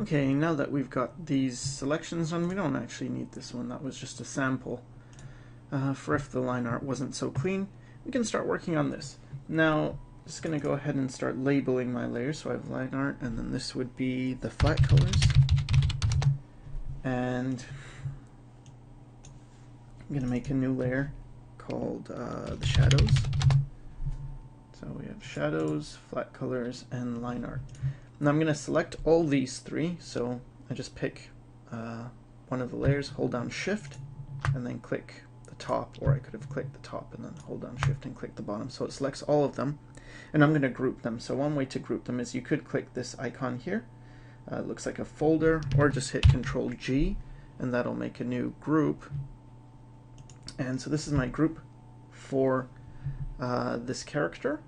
Okay, now that we've got these selections on, we don't actually need this one. That was just a sample for if the line art wasn't so clean. We can start working on this. Now, I'm just going to go ahead and start labeling my layers. So I have line art, and then this would be the flat colors. And I'm going to make a new layer called the shadows. So we have shadows, flat colors, and line art. Now I'm going to select all these three. So I just pick one of the layers, hold down Shift, and then click the top, or I could have clicked the top and then hold down Shift and click the bottom. So it selects all of them, and I'm going to group them. So one way to group them is you could click this icon here. It looks like a folder, or just hit Control G, and that'll make a new group. And so this is my group for this character.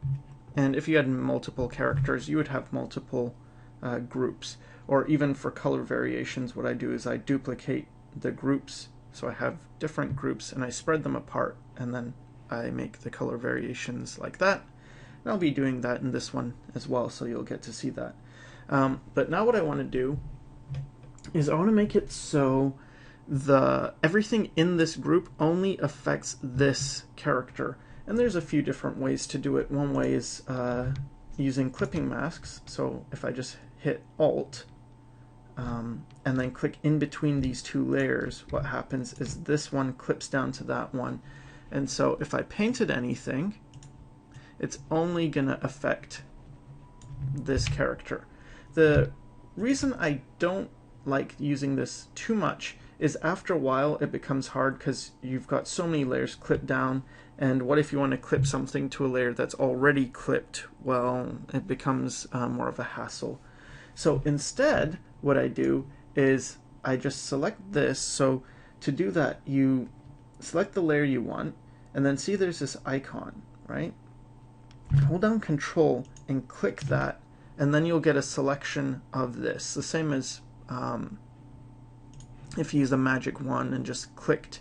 And if you had multiple characters, you would have multiple groups. Or even for color variations, what I do is I duplicate the groups. So I have different groups and I spread them apart, and then I make the color variations like that. And I'll be doing that in this one as well, so you'll get to see that. But now what I want to do is I want to make it so everything in this group only affects this character. And there's a few different ways to do it. One way is using clipping masks. So if I just hit Alt and then click in between these two layers, what happens is this one clips down to that one. And so if I painted anything, it's only going to affect this character. The reason I don't like using this too much is after a while it becomes hard because you've got so many layers clipped down, and what if you want to clip something to a layer that's already clipped? Well, it becomes more of a hassle. So instead, what I do is I just select this. So to do that, you select the layer you want, and then see there's this icon, right? Hold down Control and click that, and then you'll get a selection of this. The same as if you use a magic wand and just clicked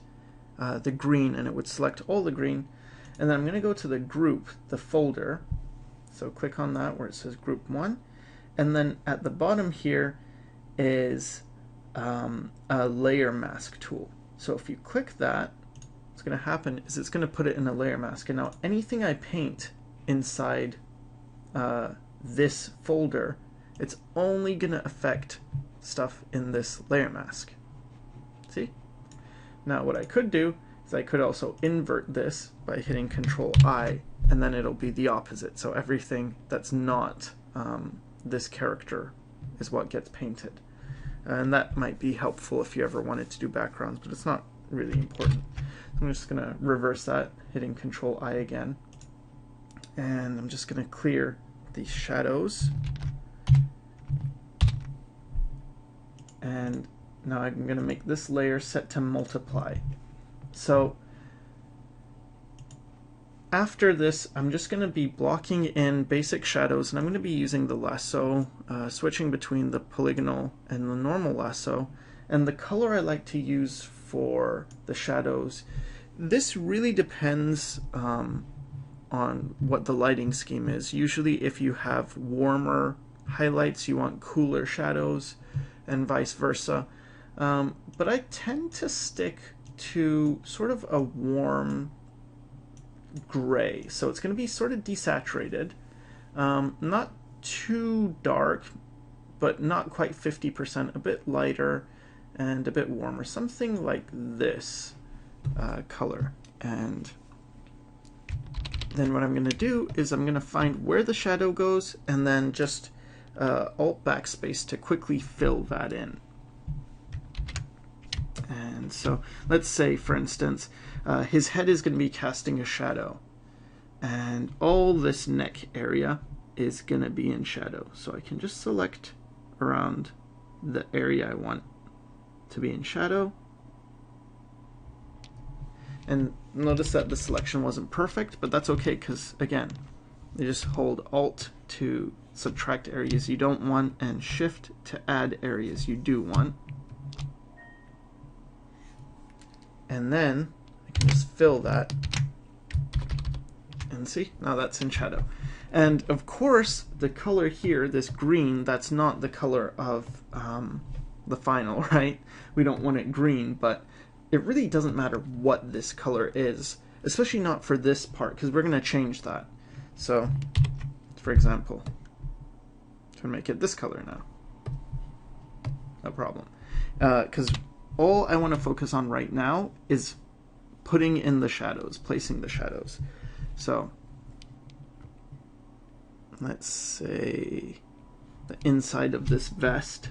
the green, and it would select all the green. And then I'm going to go to the group, the folder. So click on that where it says Group 1. And then at the bottom here is a layer mask tool. So if you click that, what's going to happen is it's going to put it in a layer mask. And now anything I paint inside this folder, it's only going to affect stuff in this layer mask. See? Now what I could do is I could also invert this by hitting Control I, and then it'll be the opposite. So everything that's not this character is what gets painted. And that might be helpful if you ever wanted to do backgrounds, but it's not really important. So I'm just going to reverse that, hitting Control I again. And I'm just going to clear these shadows. And now I'm going to make this layer set to multiply. So after this, I'm just going to be blocking in basic shadows, and I'm going to be using the lasso, switching between the polygonal and the normal lasso. And the color I like to use for the shadows, this really depends on what the lighting scheme is. Usually if you have warmer highlights, you want cooler shadows, and vice versa. But I tend to stick to sort of a warm gray. So it's going to be sort of desaturated, not too dark, but not quite 50%, a bit lighter and a bit warmer. Something like this color. And then what I'm going to do is I'm going to find where the shadow goes, and then just Alt backspace to quickly fill that in. And so let's say, for instance, his head is going to be casting a shadow, and all this neck area is going to be in shadow. So I can just select around the area I want to be in shadow. And notice that the selection wasn't perfect, but that's okay, because again, you just hold Alt to subtract areas you don't want, and Shift to add areas you do want. And then I can just fill that, and see, now that's in shadow. And of course, the color here, this green, that's not the color of the final, right? We don't want it green, but it really doesn't matter what this color is, especially not for this part, because we're going to change that. So, for example, to make it this color now. No problem. Because all I want to focus on right now is putting in the shadows, placing the shadows. So, let's say the inside of this vest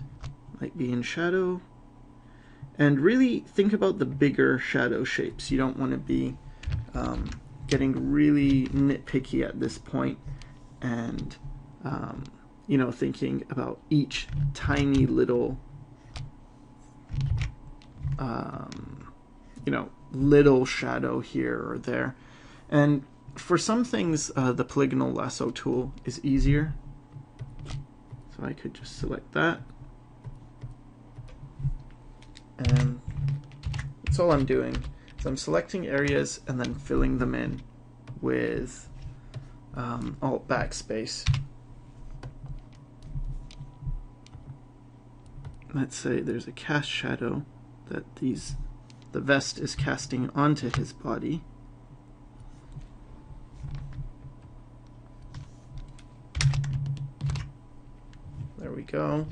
might be in shadow. And really think about the bigger shadow shapes. You don't want to be getting really nitpicky at this point and you know, thinking about each tiny little you know, little shadow here or there. And for some things, the polygonal lasso tool is easier. So I could just select that. And that's all I'm doing. So I'm selecting areas and then filling them in with Alt backspace. Let's say there's a cast shadow that the vest is casting onto his body. There we go.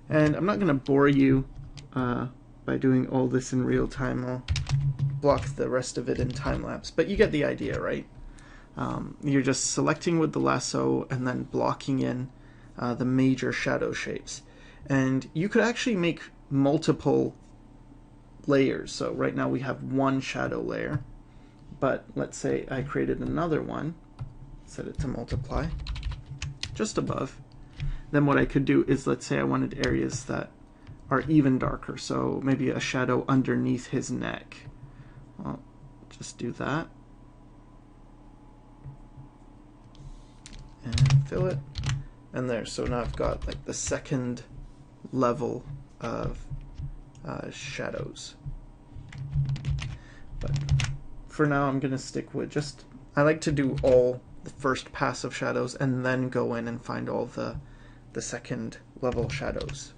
And I'm not going to bore you by doing all this in real time. I'll block the rest of it in time lapse, but you get the idea, right? You're just selecting with the lasso and then blocking in the major shadow shapes. And you could actually make multiple layers. So right now we have one shadow layer, but let's say I created another one, set it to multiply, just above. Then what I could do is, let's say I wanted areas that are even darker, so maybe a shadow underneath his neck. I'll just do that. And fill it. And there, so now I've got like the second level of shadows. But for now I'm gonna stick with just, I like to do all the first pass of shadows and then go in and find all the second level shadows.